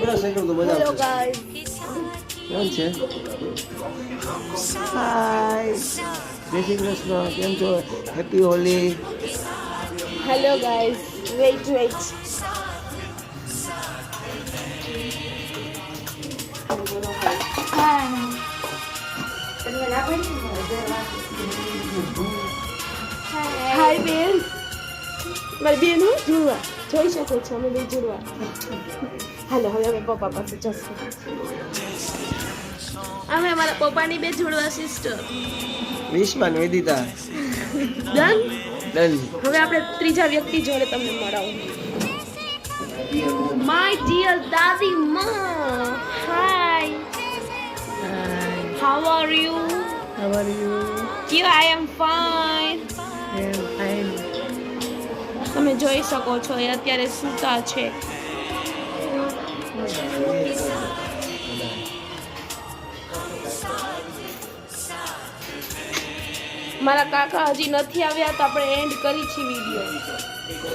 Hello guys કેમ છે? હાય જય શ્રી કૃષ્ણ, કેમ છો? Happy Holi. Hello guys wait hi બેન મારી બેન હું જોવા જોઈ શકો છો અમે બે જોડવા હાલો હવે અમે પપ્પા પાસે જશું અમે અમારા પપ્પાની બે જોડવા સિસ્ટર વિશ્વાન વેદિતા ડન ડન. હવે આપણે ત્રીજા વ્યક્તિ જોડે તમને મળાવું માય ડિયર દાદી માં hi how are you How are you? I am fine I am fine. તમે જોઈ શકો છો એ અત્યારે સૂતા છે મારા કાકા હજી નથી આવ્યા તો આપણે એન્ડ કરી છે વિડીયો